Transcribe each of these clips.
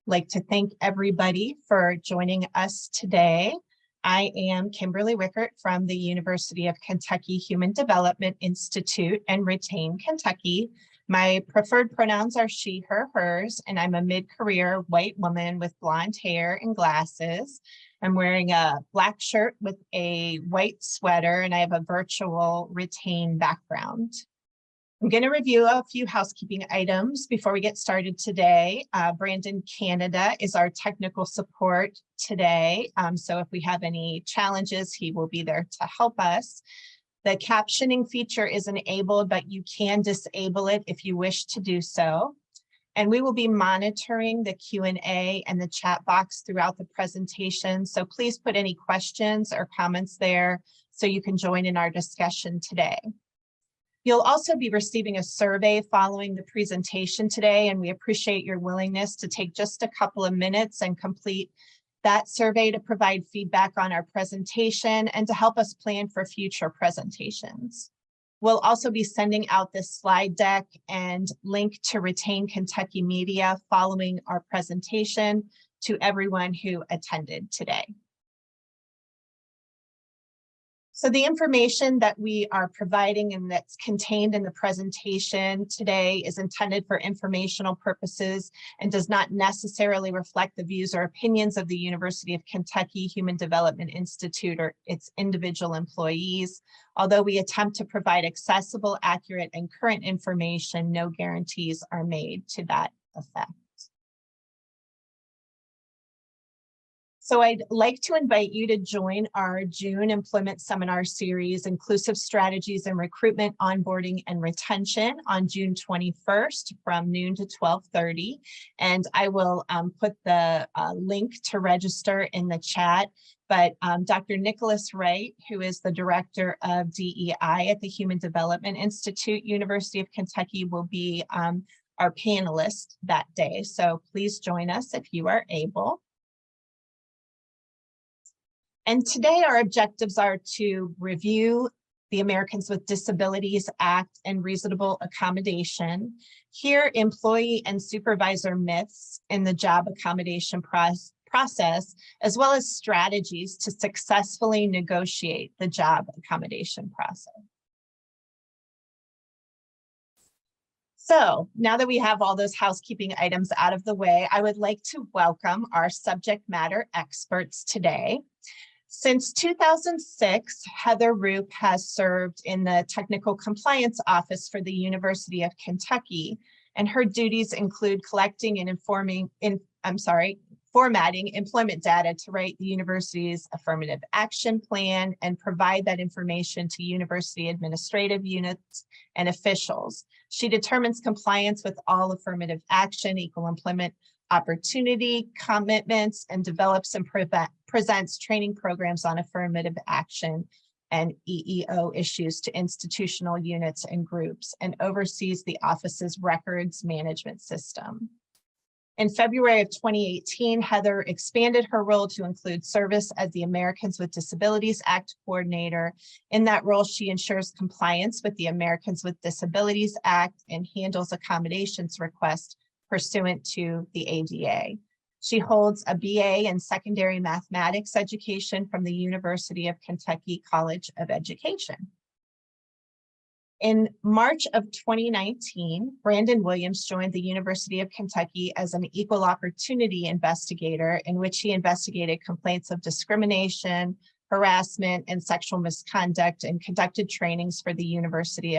like to thank everybody for joining us today. I am Kimberly Wickert from the University of Kentucky Human Development Institute in Retain, Kentucky. My preferred pronouns are she, her, hers, and I'm a mid-career white woman with blonde hair and glasses. I'm wearing a black shirt with a white sweater, and I have a virtual Retain background. I'm going to review a few housekeeping items before we get started today. Brandon Canada is our technical support today. So if we have any challenges, he will be there to help us. The captioning feature is enabled, but you can disable it if you wish to do so. And we will be monitoring the Q&A and the chat box throughout the presentation. So please put any questions or comments there so you can join in our discussion today. You'll also be receiving a survey following the presentation today, and we appreciate your willingness to take just a couple of minutes and complete that survey to provide feedback on our presentation and to help us plan for future presentations. We'll also be sending out this slide deck and link to Retain Kentucky Media following our presentation to everyone who attended today. So the information that we are providing and that's contained in the presentation today is intended for informational purposes and does not necessarily reflect the views or opinions of the University of Kentucky Human Development Institute or its individual employees. Although we attempt to provide accessible, accurate, and current information, no guarantees are made to that effect. So I'd like to invite you to join our June employment seminar series, Inclusive Strategies in Recruitment, Onboarding, and Retention on June 21st from noon to 12:30. And I will put the link to register in the chat. But Dr. Nicholas Wright, who is the Director of DEI at the Human Development Institute, University of Kentucky, will be our panelist that day. So please join us if you are able. And today our objectives are to review the Americans with Disabilities Act and reasonable accommodation, hear employee and supervisor myths in the job accommodation process, as well as strategies to successfully negotiate the job accommodation process. So now that we have all those housekeeping items out of the way, I would like to welcome our subject matter experts today. Since 2006, Heather Roop has served in the Technical Compliance Office for the University of Kentucky, and her duties include collecting and formatting employment data to write the university's affirmative action plan and provide that information to university administrative units and officials. She determines compliance with all affirmative action, equal employment opportunity commitments, and develops and presents training programs on affirmative action and EEO issues to institutional units and groups, and oversees the office's records management system. In February of 2018, Heather expanded her role to include service as the Americans with Disabilities Act coordinator. In that role, she ensures compliance with the Americans with Disabilities Act and handles accommodations requests pursuant to the ADA. She holds a BA in secondary mathematics education from the University of Kentucky College of Education. In March of 2019, Brandon Williams joined the University of Kentucky as an equal opportunity investigator, in which he investigated complaints of discrimination, harassment, and sexual misconduct, and conducted trainings for the university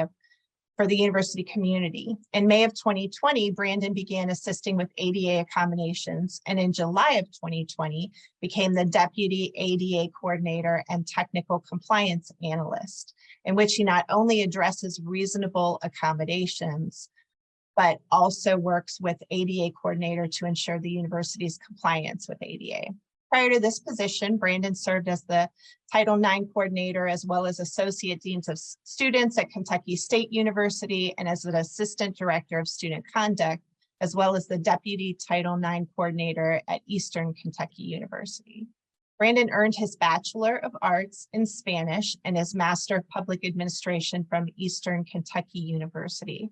community. In May of 2020, Brandon began assisting with ADA accommodations, and in July of 2020, became the Deputy ADA Coordinator and Technical Compliance Analyst, in which he not only addresses reasonable accommodations, but also works with ADA Coordinator to ensure the university's compliance with ADA. Prior to this position, Brandon served as the Title IX coordinator, as well as Associate Deans of Students at Kentucky State University, and as an Assistant Director of Student Conduct, as well as the Deputy Title IX coordinator at Eastern Kentucky University. Brandon earned his Bachelor of Arts in Spanish and his Master of Public Administration from Eastern Kentucky University,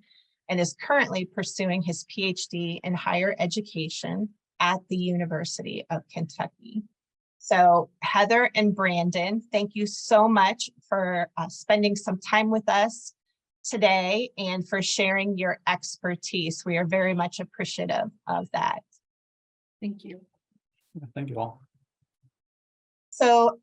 and is currently pursuing his PhD in higher education at the University of Kentucky. So Heather and Brandon, thank you so much for spending some time with us today and for sharing your expertise. We are very much appreciative of that. Thank you. Thank you all. So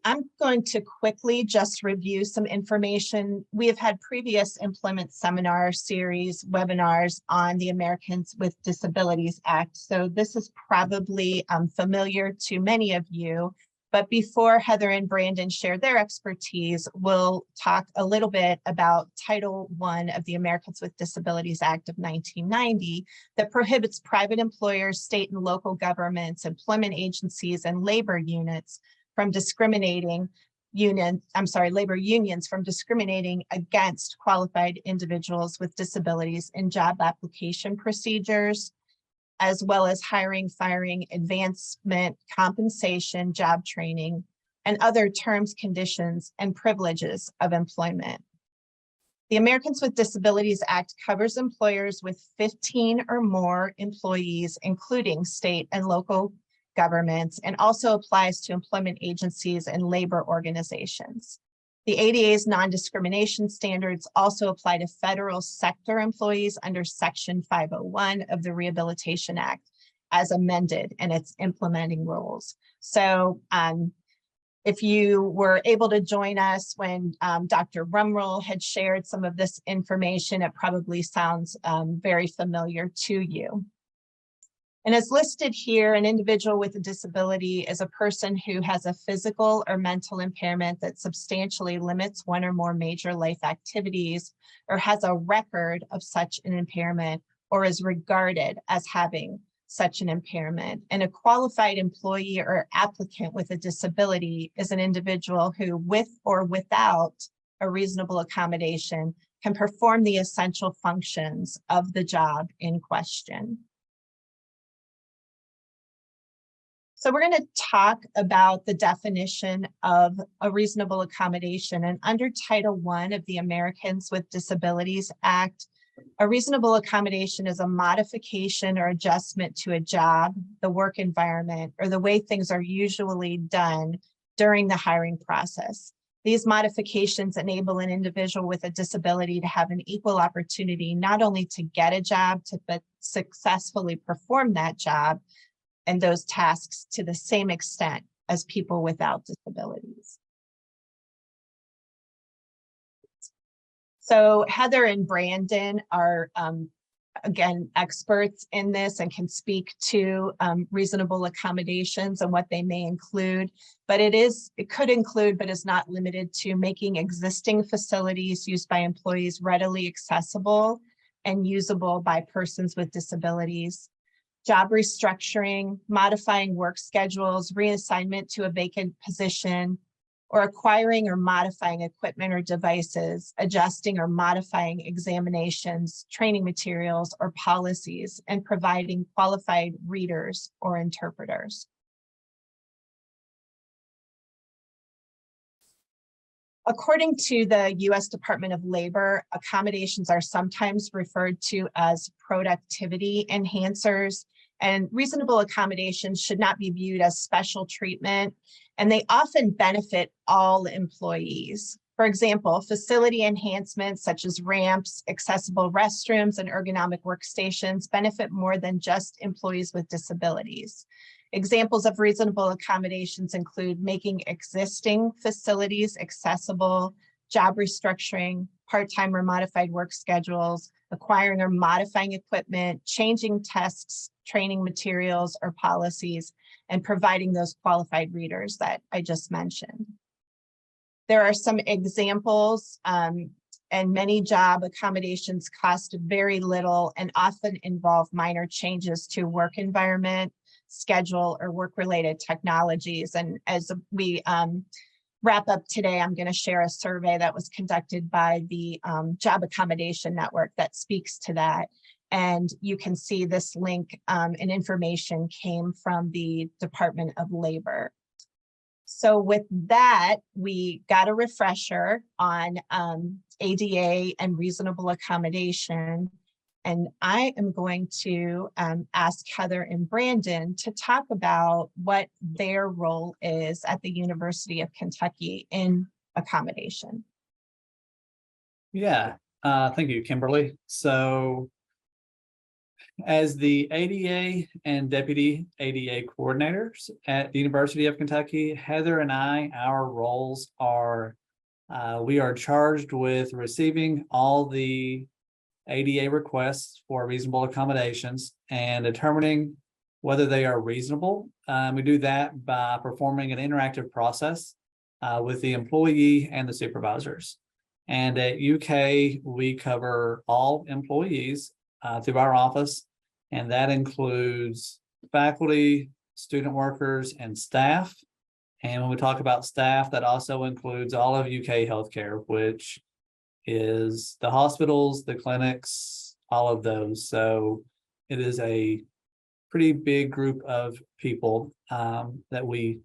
I'm going to quickly just review some information. We have had previous employment seminar series, webinars on the Americans with Disabilities Act. So this is probably familiar to many of you. But before Heather and Brandon share their expertise, we'll talk a little bit about Title I of the Americans with Disabilities Act of 1990 that prohibits private employers, state and local governments, employment agencies, and labor units from discriminating labor unions from discriminating against qualified individuals with disabilities in job application procedures, as well as hiring, firing, advancement, compensation, job training, and other terms, conditions, and privileges of employment. The Americans with Disabilities Act covers employers with 15 or more employees, including state and local governments, and also applies to employment agencies and labor organizations. The ADA's non-discrimination standards also apply to federal sector employees under Section 501 of the Rehabilitation Act as amended and its implementing rules. So if you were able to join us when Dr. Rumroll had shared some of this information, it probably sounds very familiar to you. And as listed here, an individual with a disability is a person who has a physical or mental impairment that substantially limits one or more major life activities, or has a record of such an impairment, or is regarded as having such an impairment. And a qualified employee or applicant with a disability is an individual who, with or without a reasonable accommodation, can perform the essential functions of the job in question. So we're going to talk about the definition of a reasonable accommodation. And under Title I of the Americans with Disabilities Act, a reasonable accommodation is a modification or adjustment to a job, the work environment, or the way things are usually done during the hiring process. These modifications enable an individual with a disability to have an equal opportunity not only to get a job, but successfully perform that job and those tasks to the same extent as people without disabilities. So Heather and Brandon are, again, experts in this and can speak to reasonable accommodations and what they may include, but it could include, but is not limited to, making existing facilities used by employees readily accessible and usable by persons with disabilities, job restructuring, modifying work schedules, reassignment to a vacant position, or acquiring or modifying equipment or devices, adjusting or modifying examinations, training materials, or policies, and providing qualified readers or interpreters. According to the U.S. Department of Labor, accommodations are sometimes referred to as productivity enhancers, and reasonable accommodations should not be viewed as special treatment, and they often benefit all employees. For example, facility enhancements such as ramps, accessible restrooms, and ergonomic workstations benefit more than just employees with disabilities. Examples of reasonable accommodations include making existing facilities accessible, job restructuring, part-time or modified work schedules, acquiring or modifying equipment, changing tasks, training materials or policies, and providing those qualified readers that I just mentioned. There are some examples, and many job accommodations cost very little and often involve minor changes to work environment, schedule, or work-related technologies. And as we wrap up today, I'm going to share a survey that was conducted by the Job Accommodation Network that speaks to that. And you can see this link and information came from the Department of Labor. So with that, we got a refresher on ADA and reasonable accommodation. And I am going to ask Heather and Brandon to talk about what their role is at the University of Kentucky in accommodation. Yeah, thank you, Kimberly. So as the ADA and Deputy ADA coordinators at the University of Kentucky, Heather and I, our roles are we are charged with receiving all the ADA requests for reasonable accommodations and determining whether they are reasonable. We do that by performing an interactive process with the employee and the supervisors. And at UK, we cover all employees through our office, and that includes faculty, student workers, and staff. And when we talk about staff, that also includes all of UK healthcare, which is the hospitals, the clinics, all of those. So it is a pretty big group of people that we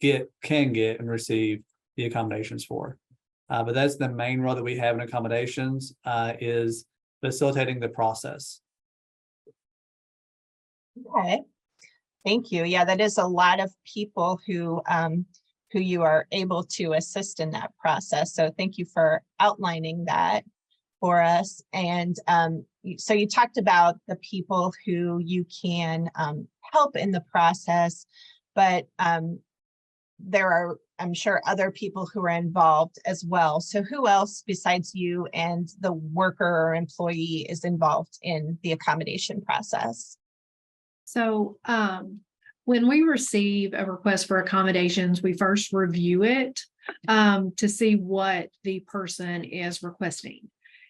can get and receive the accommodations for. But that's the main role that we have in accommodations, is facilitating the process. Okay, thank you. Yeah, that is a lot of people who you are able to assist in that process. So thank you for outlining that for us. And so you talked about the people who you can help in the process, but there are, I'm sure, other people who are involved as well. So who else besides you and the worker or employee is involved in the accommodation process? So when we receive a request for accommodations, we first review it to see what the person is requesting.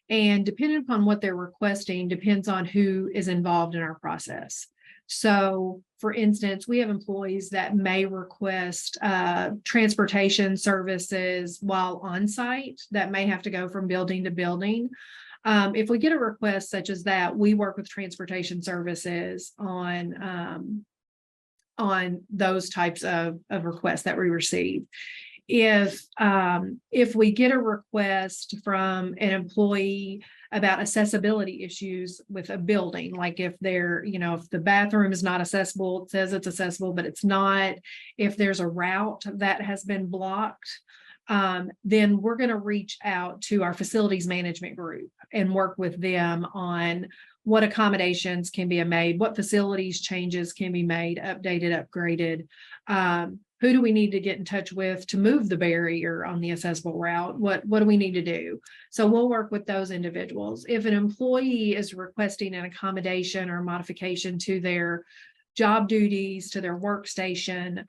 And depending upon what they're requesting depends on who is involved in our process. So for instance, we have employees that may request transportation services while on site that may have to go from building to building. If we get a request such as that, we work with transportation services on those types of requests that we receive. If we get a request from an employee about accessibility issues with a building, like if they're, if the bathroom is not accessible, it says it's accessible, but it's not, if there's a route that has been blocked, then we're going to reach out to our facilities management group and work with them on what accommodations can be made, what facilities changes can be made, updated, upgraded. Who do we need to get in touch with to move the barrier on the accessible route? What do we need to do? So we'll work with those individuals. If an employee is requesting an accommodation or modification to their job duties, to their workstation,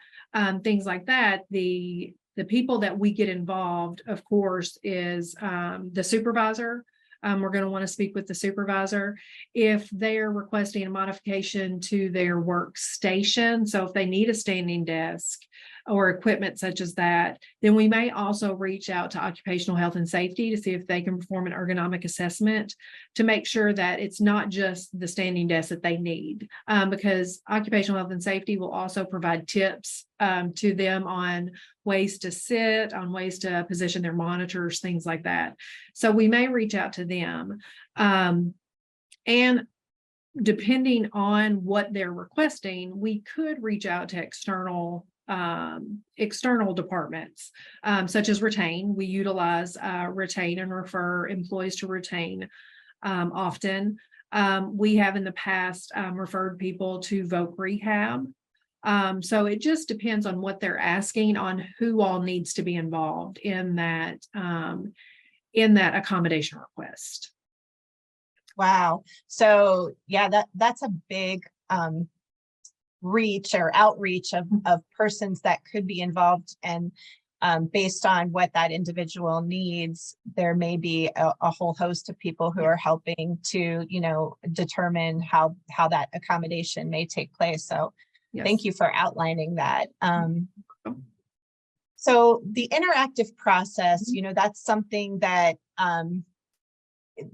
things like that, the people that we get involved, of course, is the supervisor. We're going to want to speak with the supervisor. If they're requesting a modification to their workstation, so if they need a standing desk or equipment such as that, then we may also reach out to occupational health and safety to see if they can perform an ergonomic assessment to make sure that it's not just the standing desk that they need, because occupational health and safety will also provide tips to them on ways to sit, on ways to position their monitors, things like that. So we may reach out to them. And depending on what they're requesting, we could reach out to external departments, such as Retain. We utilize Retain and refer employees to Retain often. We have in the past referred people to Voc Rehab. So it just depends on what they're asking, on who all needs to be involved in that accommodation request. Wow. So yeah, that's a big reach or outreach of persons that could be involved, and based on what that individual needs, there may be a whole host of people who are helping to, determine how that accommodation may take place. So yes. Thank you for outlining that. So the interactive process, that's something that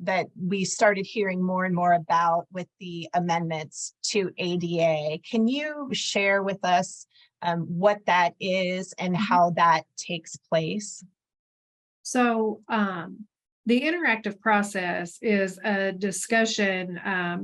that we started hearing more and more about with the amendments to ADA. Can you share with us what that is and how that takes place? So The interactive process is a discussion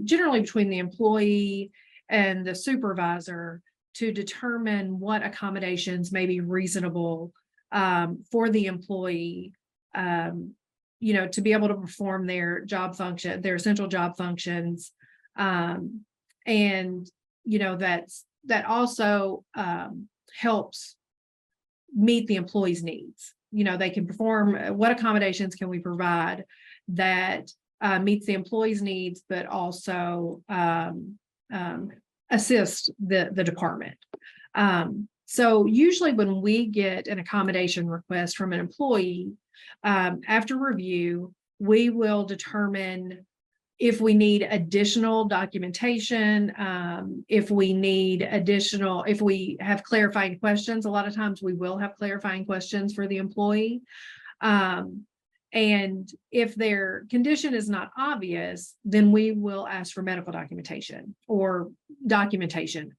generally between the employee and the supervisor to determine what accommodations may be reasonable for the employee, to be able to perform their job function, their essential job functions. And, that also helps meet the employee's needs. They can perform, what accommodations can we provide that meets the employee's needs, but also assist the department. So usually when we get an accommodation request from an employee, after review, we will determine if we need additional documentation, if we have clarifying questions. A lot of times we will have clarifying questions for the employee. And if their condition is not obvious, then we will ask for medical documentation or documentation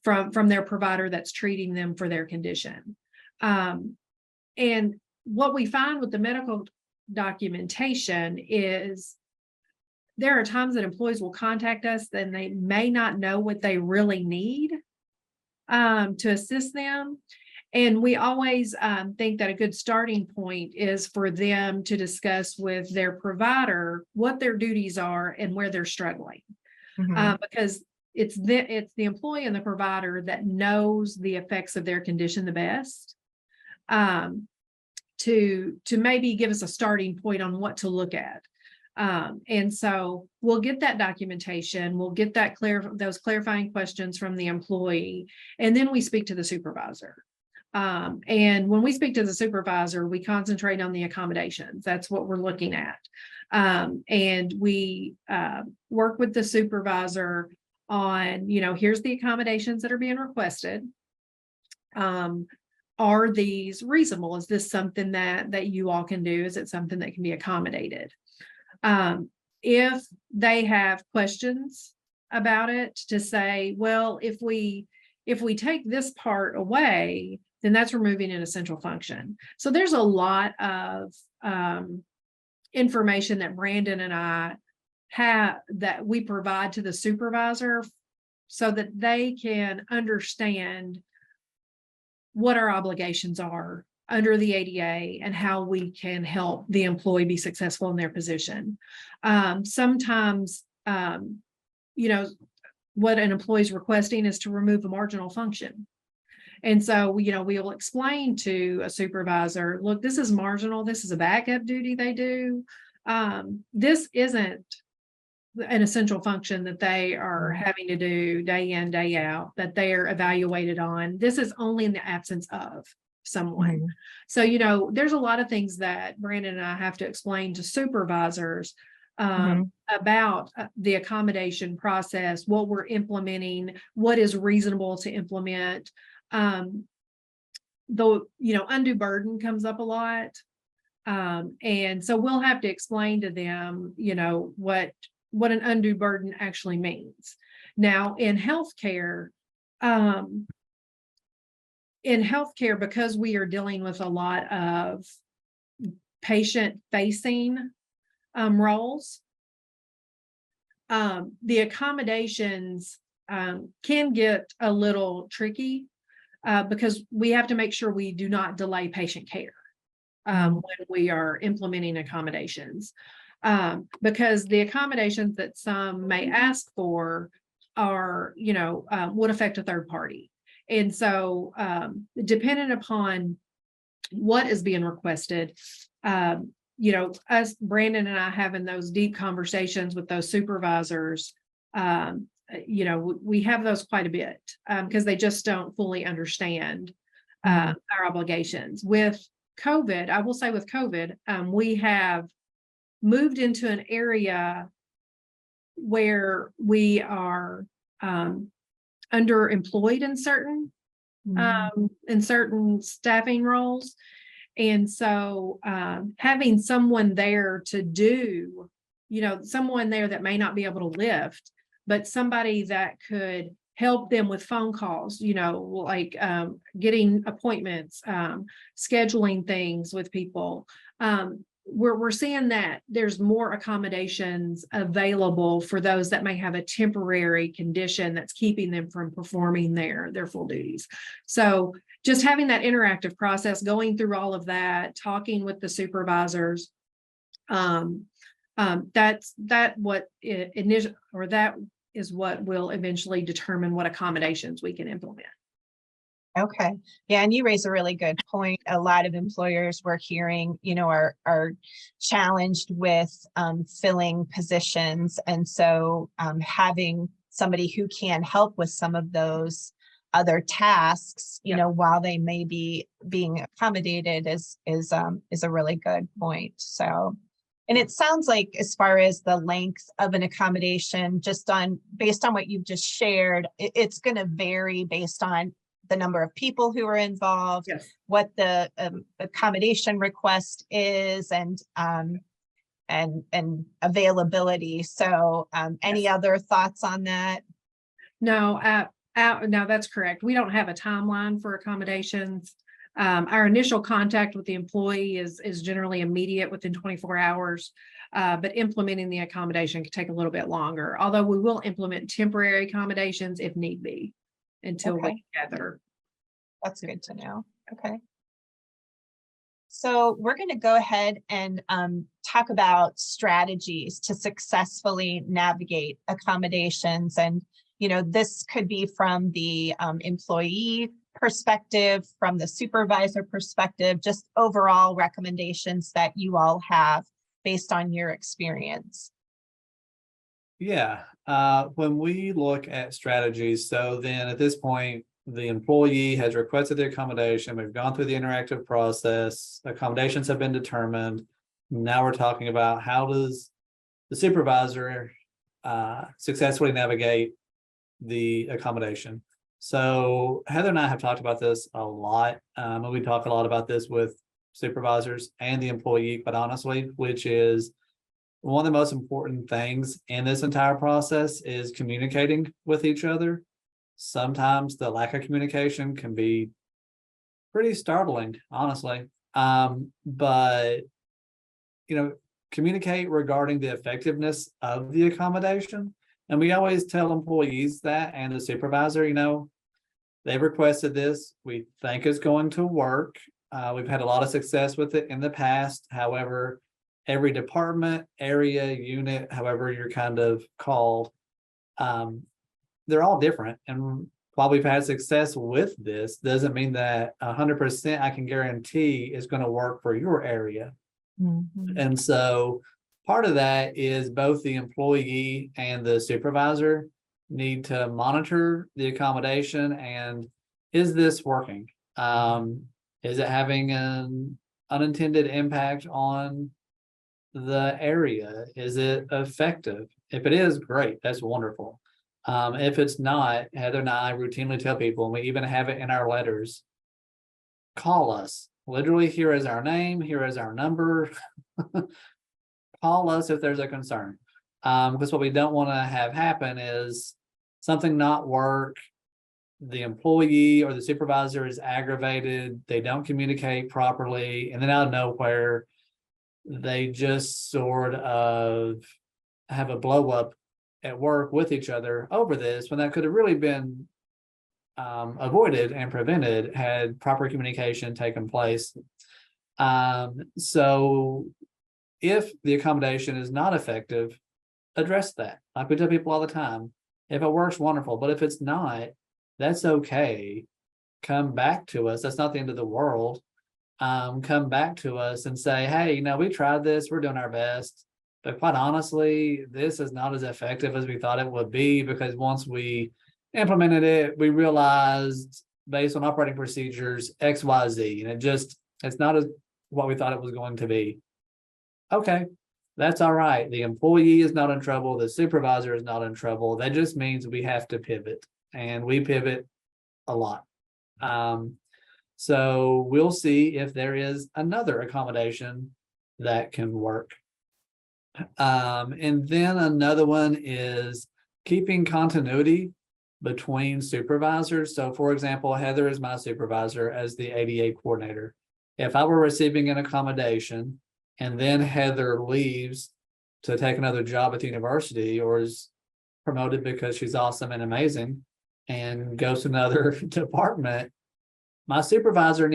from their provider that's treating them for their condition. And what we find with the medical documentation is there are times that employees will contact us and they may not know what they really need to assist them. And we always think that a good starting point is for them to discuss with their provider what their duties are and where they're struggling. Because it's the employee and the provider that knows the effects of their condition the best, to maybe give us a starting point on what to look at. And so we'll get that documentation, we'll get those clarifying questions from the employee, and then we speak to the supervisor. And when we speak to the supervisor, we concentrate on the accommodations. That's what we're looking at. And we work with the supervisor on, here's the accommodations that are being requested. Are these reasonable? Is this something that you all can do? Is it something that can be accommodated? If they have questions about it, to say, well, if we take this part away, then that's removing an essential function. So there's a lot of information that Brandon and I have that we provide to the supervisor so that they can understand what our obligations are under the ADA and how we can help the employee be successful in their position. Sometimes, what an employee is requesting is to remove a marginal function. And so, we will explain to a supervisor, look, this is marginal. This is a backup duty they do. This isn't an essential function that they are having to do day in, day out, that they are evaluated on. This is only in the absence of someone. So, there's a lot of things that Brandon and I have to explain to supervisors about the accommodation process, what we're implementing, what is reasonable to implement. Though, undue burden comes up a lot. And so we'll have to explain to them, what an undue burden actually means. Now, in healthcare, because we are dealing with a lot of patient-facing roles, the accommodations can get a little tricky because we have to make sure we do not delay patient care when we are implementing accommodations. Because the accommodations that some may ask for are, would affect a third party. And so, depending upon what is being requested, us, Brandon and I, having those deep conversations with those supervisors, we have those quite a bit because they just don't fully understand our obligations. With COVID, I will say with COVID, we have moved into an area where we are underemployed in certain staffing roles. And so having someone there to do, someone there that may not be able to lift, but somebody that could help them with phone calls, like getting appointments, scheduling things with people. we're seeing that there's more accommodations available for those that may have a temporary condition that's keeping them from performing their full duties. So just having that interactive process, going through all of that, talking with the supervisors, that is what will eventually determine what accommodations we can implement. Okay. Yeah, and you raise a really good point. A lot of employers we're hearing, are challenged with filling positions. And so having somebody who can help with some of those other tasks, while they may be being accommodated is a really good point. So, and it sounds like as far as the length of an accommodation, based on what you've just shared, it's going to vary based on the number of people who are involved, Yes. what the accommodation request is, and availability. So, any Yes. other thoughts on that? No, no, that's correct. We don't have a timeline for accommodations. Our initial contact with the employee is generally immediate within 24 hours. But implementing the accommodation can take a little bit longer, although we will implement temporary accommodations if need be until we gather. That's good to know. Okay. So we're going to go ahead and talk about strategies to successfully navigate accommodations. And, this could be from the employee perspective, from the supervisor perspective, just overall recommendations that you all have based on your experience. Yeah, when we look at strategies, so then at this point, the employee has requested the accommodation. We've gone through the interactive process. Accommodations have been determined. Now we're talking about how does the supervisor successfully navigate the accommodation. So Heather and I have talked about this a lot. And we talk a lot about this with supervisors and the employee, but honestly, which is one of the most important things in this entire process is communicating with each other. Sometimes the lack of communication can be pretty startling, honestly. But communicate regarding the effectiveness of the accommodation. And we always tell employees that, and the supervisor, they've requested this. We think it's going to work. We've had a lot of success with it in the past. However, every department, area, unit, however you're kind of called, they're all different. And while we've had success with this, doesn't mean that 100% I can guarantee is going to work for your area. Mm-hmm. And so part of that is both the employee and the supervisor need to monitor the accommodation and is this working? Is it having an unintended impact on the area? Is it effective? If it is, great, that's wonderful. If it's not, Heather and I routinely tell people, and we even have it in our letters, call us. Literally, here is our name, here is our number. Call us if there's a concern. Because what we don't want to have happen is something not work, the employee or the supervisor is aggravated, they don't communicate properly, and then out of nowhere, they just sort of have a blow up at work with each other over this, when that could have really been avoided and prevented had proper communication taken place. So if the accommodation is not effective, address that. Like we tell people all the time, if it works, wonderful, but if it's not, that's okay. Come back to us. That's not the end of the world. Come back to us and say, hey, we tried this, we're doing our best, but quite honestly, this is not as effective as we thought it would be, because once we implemented it, we realized based on operating procedures, XYZ, and it's not as what we thought it was going to be. Okay, that's all right. The employee is not in trouble. The supervisor is not in trouble. That just means we have to pivot, and we pivot a lot. So we'll see if there is another accommodation that can work. And then another one is keeping continuity between supervisors. So for example, Heather is my supervisor as the ADA coordinator. If I were receiving an accommodation and then Heather leaves to take another job at the university or is promoted because she's awesome and amazing and goes to another department, my new supervisor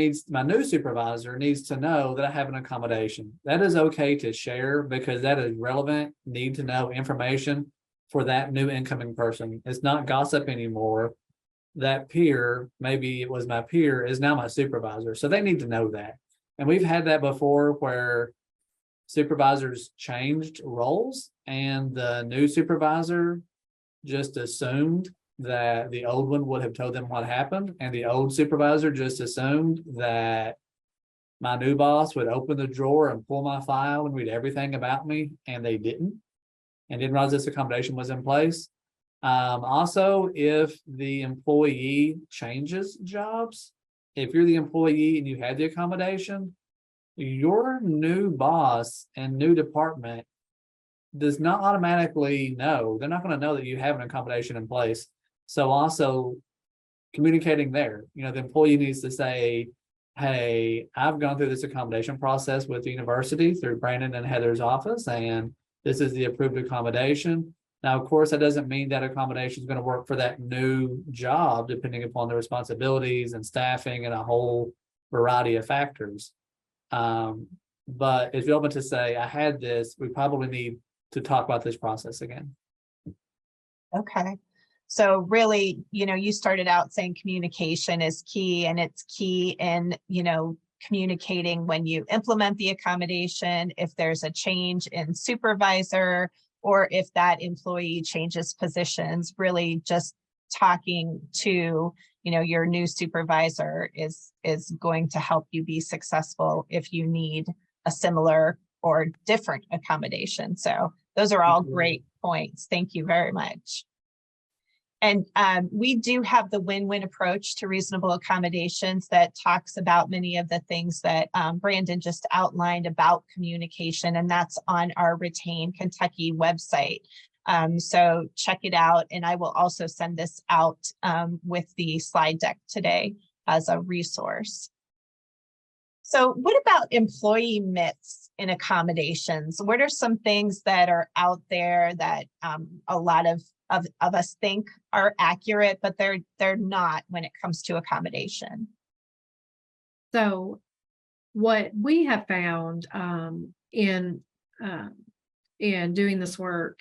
needs to know that I have an accommodation. That is okay to share because that is relevant, need to know information for that new incoming person. It's not gossip anymore. That peer, maybe it was my peer, is now my supervisor. So they need to know that. And we've had that before where supervisors changed roles and the new supervisor just assumed that the old one would have told them what happened, and the old supervisor just assumed that my new boss would open the drawer and pull my file and read everything about me, and they didn't realize this accommodation was in place. Also, if the employee changes jobs, if you're the employee and you had the accommodation, your new boss and new department does not automatically know. They're not going to know that you have an accommodation in place. So also communicating there, the employee needs to say, hey, I've gone through this accommodation process with the university through Brandon and Heather's office, and this is the approved accommodation. Now, of course, that doesn't mean that accommodation is going to work for that new job, depending upon the responsibilities and staffing and a whole variety of factors. But if you're able to say, I had this, we probably need to talk about this process again. Okay. So really, you started out saying communication is key, and it's key in, communicating when you implement the accommodation, if there's a change in supervisor, or if that employee changes positions, really just talking to, your new supervisor is going to help you be successful if you need a similar or different accommodation. So those are all great points. Thank you very much. And we do have the win-win approach to reasonable accommodations that talks about many of the things that Brandon just outlined about communication, and that's on our Retain Kentucky website. So check it out, and I will also send this out with the slide deck today as a resource. So what about employee myths in accommodations? What are some things that are out there that a lot of us think are accurate, but they're not when it comes to accommodation? So what we have found in doing this work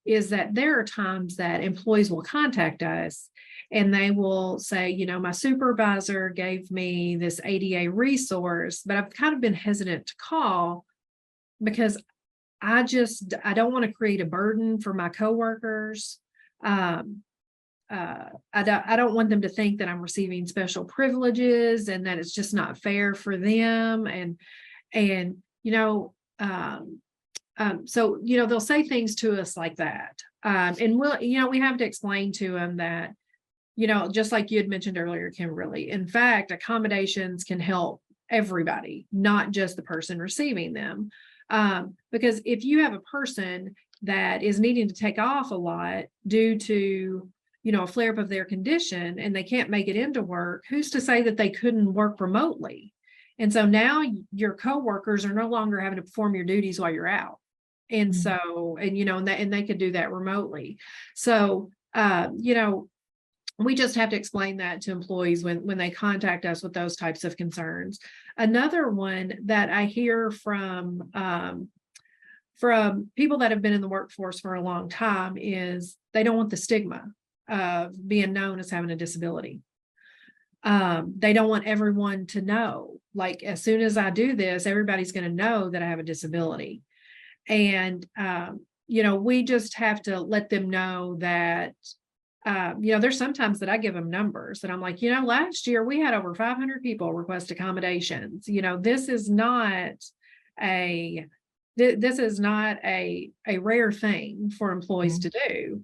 is that there are times that employees will contact us and they will say, my supervisor gave me this ADA resource, but I've kind of been hesitant to call because I don't want to create a burden for my coworkers. I don't want them to think that I'm receiving special privileges and that it's just not fair for them. So, they'll say things to us like that. And we have to explain to them that, just like you had mentioned earlier, Kimberly, in fact, accommodations can help everybody, not just the person receiving them. Because if you have a person that is needing to take off a lot due to, a flare-up of their condition and they can't make it into work, who's to say that they couldn't work remotely? And so now your coworkers are no longer having to perform your duties while you're out. And so, and they could do that remotely. So, we just have to explain that to employees when they contact us with those types of concerns. Another one that I hear from people that have been in the workforce for a long time is they don't want the stigma of being known as having a disability. They don't want everyone to know, like, as soon as I do this, everybody's going to know that I have a disability. And, we just have to let them know that, there's sometimes that I give them numbers that I'm like, last year we had over 500 people request accommodations. This is not a rare thing for employees to do.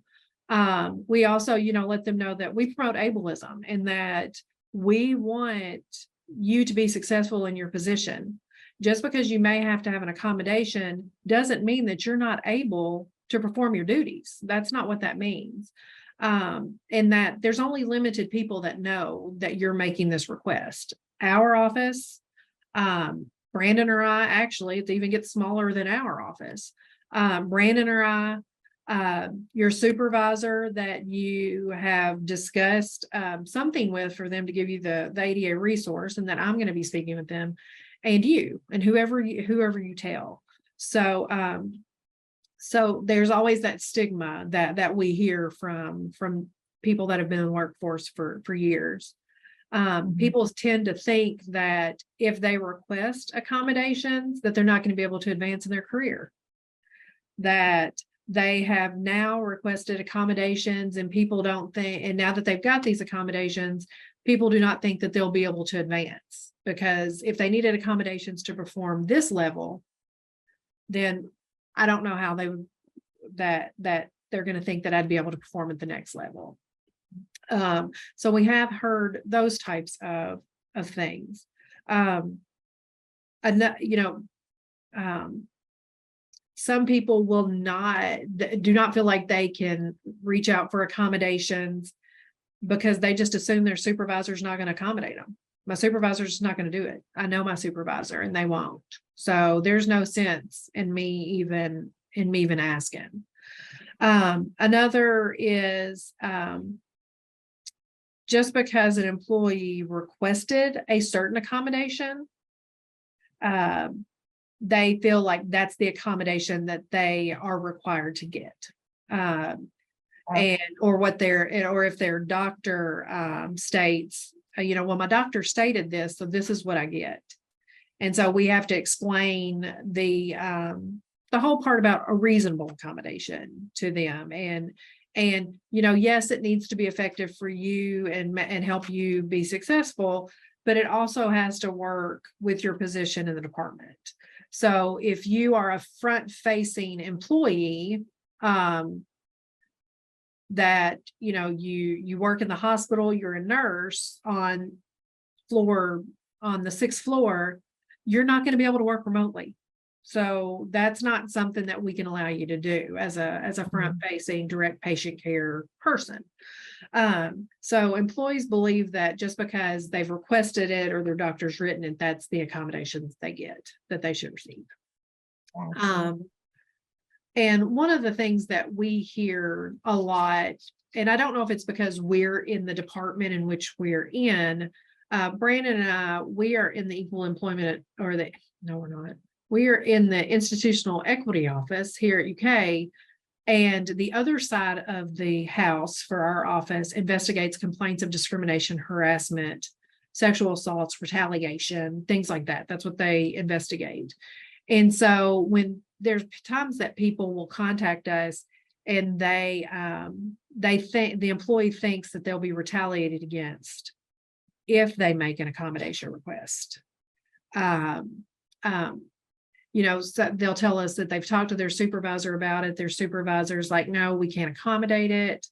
We also, let them know that we promote ableism and that we want you to be successful in your position. Just because you may have to have an accommodation doesn't mean that you're not able to perform your duties. That's not what that means. And that there's only limited people that know that you're making this request. Our office, Brandon or I, actually, it even gets smaller than our office. Brandon or I, your supervisor that you have discussed something with for them to give you the ADA resource, and that I'm going to be speaking with them, and you and whoever you tell. So so there's always that stigma that we hear from people that have been in the workforce for years. People tend to think that if they request accommodations, that they're not going to be able to advance in their career. That they have now requested accommodations, and people don't think, and now that they've got these accommodations, people do not think that they'll be able to advance, because if they needed accommodations to perform this level, then I don't know how they would, that they're going to think that I'd be able to perform at the next level. So we have heard those types of things. Some people do not feel like they can reach out for accommodations because they just assume their supervisor's not going to accommodate them. My supervisor's not going to do it. I know my supervisor, and they won't. So there's no sense in me even asking. Another is just because an employee requested a certain accommodation, they feel like that's the accommodation that they are required to get. Or if their doctor states, well, my doctor stated this, so this is what I get. And so we have to explain the whole part about a reasonable accommodation to them. And yes, it needs to be effective for you and help you be successful, but it also has to work with your position in the department. So if you are a front-facing employee, that you work in the hospital, you're a nurse on the 6th floor, you're not going to be able to work remotely. So that's not something that we can allow you to do as a front-facing direct patient care person. So employees believe that just because they've requested it or their doctor's written it, that's the accommodations they get, that they should receive. And one of the things that we hear a lot, and I don't know if it's because we're in the department in which we're in, Brandon and I, we are in the equal employment, no, we're not. We are in the institutional equity office here at UK, and the other side of the house for our office investigates complaints of discrimination, harassment, sexual assaults, retaliation, things like that. That's what they investigate. And so when there's times that people will contact us and they think the employee thinks that they'll be retaliated against if they make an accommodation request. So they'll tell us that they've talked to their supervisor about it. Their supervisor's like, no, we can't accommodate it.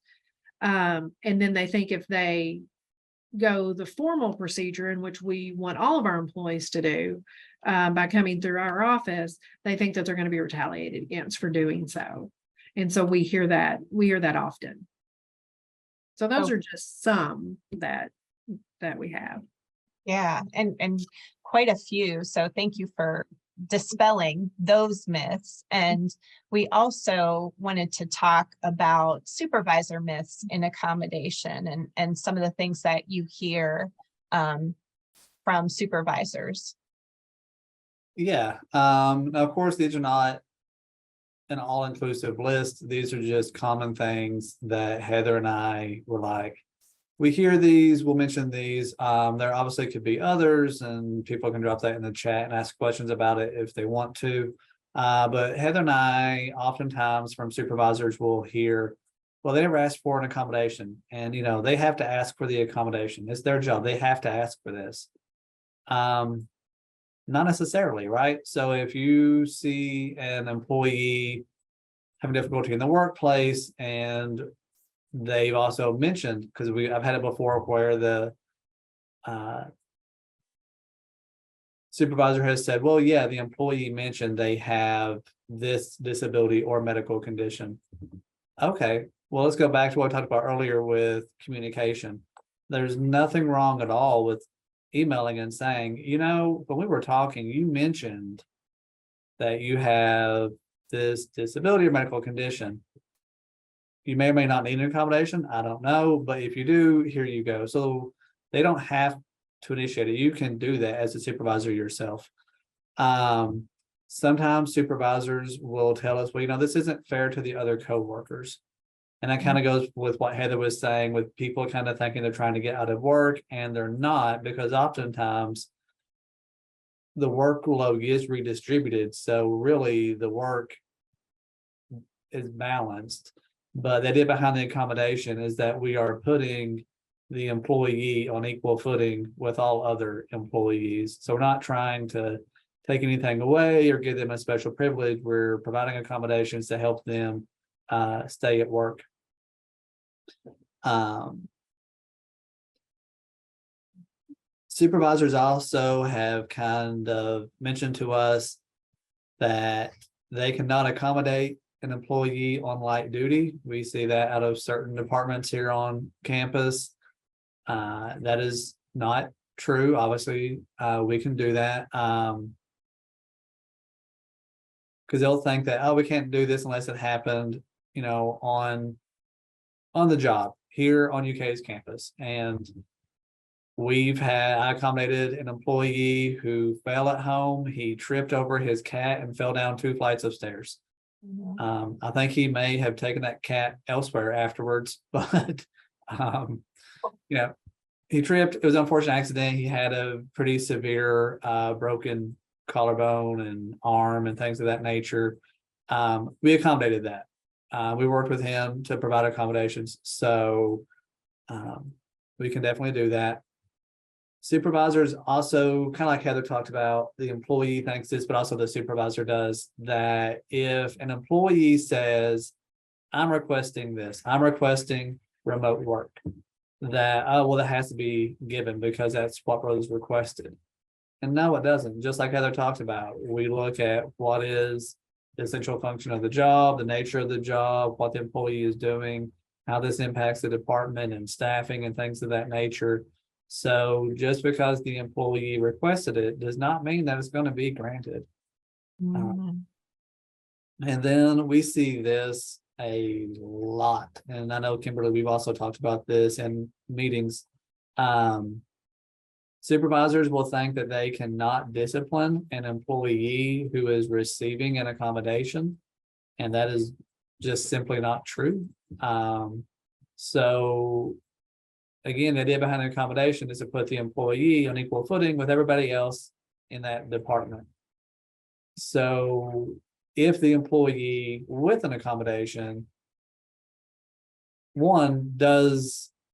And then they think if they go the formal procedure in which we want all of our employees to do by coming through our office, they think that they're going to be retaliated against for doing so. And so we hear that often. So those are just some that we have. Yeah, and quite a few. So thank you for dispelling those myths. And we also wanted to talk about supervisor myths in accommodation and some of the things that you hear from supervisors. Yeah, of course, these are not an all-inclusive list. These are just common things that Heather and I were like, we hear these, we'll mention these. There obviously could be others, and people can drop that in the chat and ask questions about it if they want to. But Heather and I, oftentimes from supervisors, will hear, well, they never asked for an accommodation, and they have to ask for the accommodation. It's their job. They have to ask for this. Not necessarily, right? So if you see an employee having difficulty in the workplace, and they've also mentioned, because I've had it before where the supervisor has said, well, yeah, the employee mentioned they have this disability or medical condition. Okay, well, let's go back to what I talked about earlier with communication. There's nothing wrong at all with emailing and saying, when we were talking, you mentioned that you have this disability or medical condition. You may or may not need an accommodation. I don't know, but if you do, here you go. So they don't have to initiate it. You can do that as a supervisor yourself. Sometimes supervisors will tell us, well, this isn't fair to the other coworkers. And that kind of goes with what Heather was saying, with people kind of thinking they're trying to get out of work, and they're not, because oftentimes the workload is redistributed. So really the work is balanced. But the idea behind the accommodation is that we are putting the employee on equal footing with all other employees. So we're not trying to take anything away or give them a special privilege. We're providing accommodations to help them stay at work. Supervisors also have kind of mentioned to us that they cannot accommodate an employee on light duty. We see that out of certain departments here on campus. That is not true. Obviously, we can do that. Because they'll think that, oh, we can't do this unless it happened, on the job here on UK's campus. And I accommodated an employee who fell at home. He tripped over his cat and fell down 2 flights of stairs. I think he may have taken that cat elsewhere afterwards, but he tripped. It was an unfortunate accident. He had a pretty severe broken collarbone and arm and things of that nature. We accommodated that. We worked with him to provide accommodations, so we can definitely do that. Supervisors also, kind of like Heather talked about, the employee thinks this, but also the supervisor does, that if an employee says, I'm requesting this, I'm requesting remote work, that, that has to be given because that's what was requested. And no, it doesn't. Just like Heather talked about, we look at what is the essential function of the job, the nature of the job, what the employee is doing, how this impacts the department and staffing and things of that nature. So just because the employee requested it does not mean that it's going to be granted. And then we see this a lot. And I know, Kimberly, we've also talked about this in meetings. Supervisors will think that they cannot discipline an employee who is receiving an accommodation. And that is just simply not true. So again, the idea behind the accommodation is to put the employee on equal footing with everybody else in that department. So if the employee with an accommodation,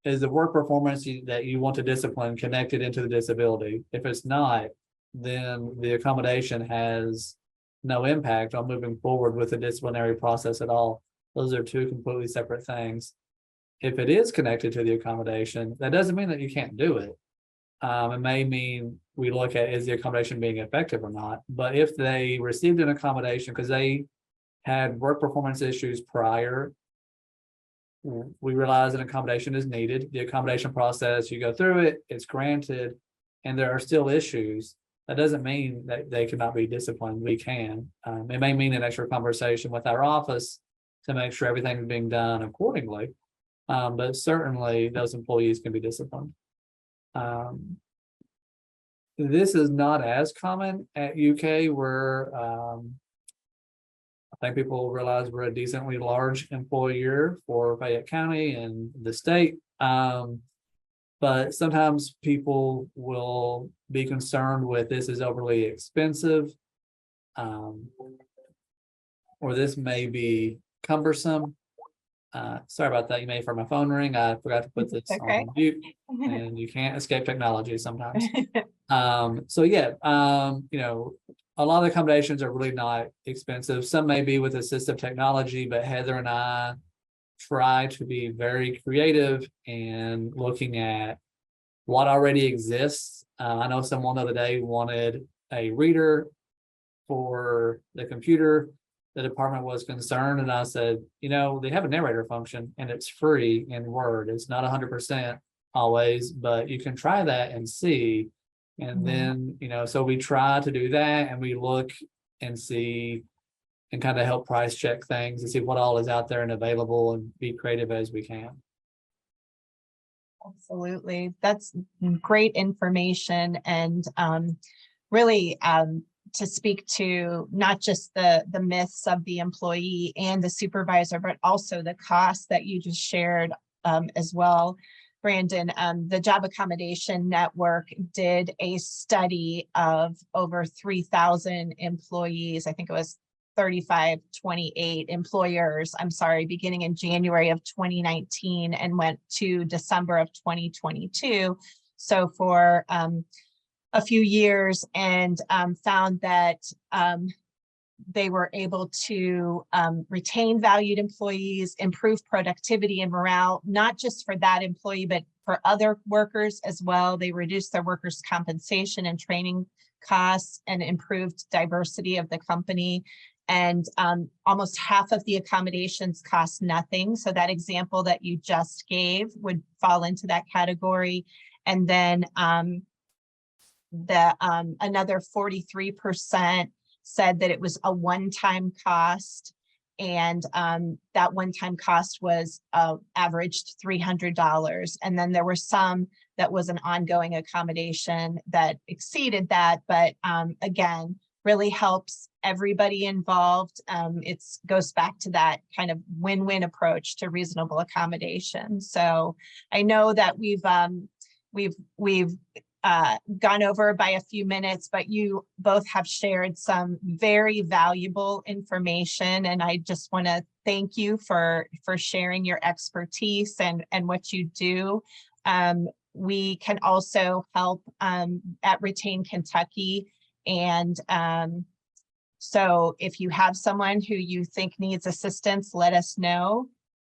is the work performance that you want to discipline connected into the disability? If it's not, then the accommodation has no impact on moving forward with the disciplinary process at all. Those are 2 completely separate things. If it is connected to the accommodation, that doesn't mean that you can't do it. It may mean we look at, is the accommodation being effective or not? But if they received an accommodation because they had work performance issues prior, we realize an accommodation is needed. The accommodation process, you go through it, it's granted, and there are still issues. That doesn't mean that they cannot be disciplined. We can. It may mean an extra conversation with our office to make sure everything is being done accordingly. But certainly those employees can be disciplined. This is not as common at UK, where I think people realize we're a decently large employer for Fayette County and the state. But sometimes people will be concerned with this is overly expensive, or this may be cumbersome. Sorry about that. You may hear my phone ring. I forgot to put this on mute, and you can't escape technology sometimes. So yeah, a lot of the accommodations are really not expensive. Some may be with assistive technology, but Heather and I try to be very creative and looking at what already exists. I know someone the other day wanted a reader for the computer. The department was concerned, and I said, they have a narrator function and it's free in Word. It's not 100% always, but you can try that and see And then, so we try to do that, and we look and see and kind of help price check things and see what all is out there and available and be creative as we can. Absolutely. That's great information, and really to speak to not just the myths of the employee and the supervisor, but also the costs that you just shared as well. Brandon, the Job Accommodation Network did a study of over 3,000 employees. I think it was 3528 employers, I'm sorry, beginning in January of 2019 and went to December of 2022. So for a few years, and found that they were able to retain valued employees, improve productivity and morale, not just for that employee, but for other workers as well. They reduced their workers' compensation and training costs and improved diversity of the company. And almost half of the accommodations cost nothing. So that example that you just gave would fall into that category. And then another 43% said that it was a one-time cost, and that one-time cost was averaged $300. And then there were some that was an ongoing accommodation that exceeded that, but again, really helps everybody involved. It goes back to that kind of win-win approach to reasonable accommodation. So I know that we've gone over by a few minutes, but you both have shared some very valuable information, and I just want to thank you for sharing your expertise and what you do. We can also help at Retain Kentucky, and so if you have someone who you think needs assistance, let us know.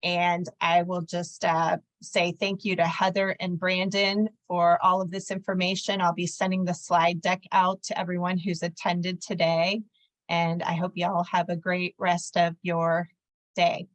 And I will just say thank you to Heather and Brandon for all of this information. I'll be sending the slide deck out to everyone who's attended today. And I hope you all have a great rest of your day.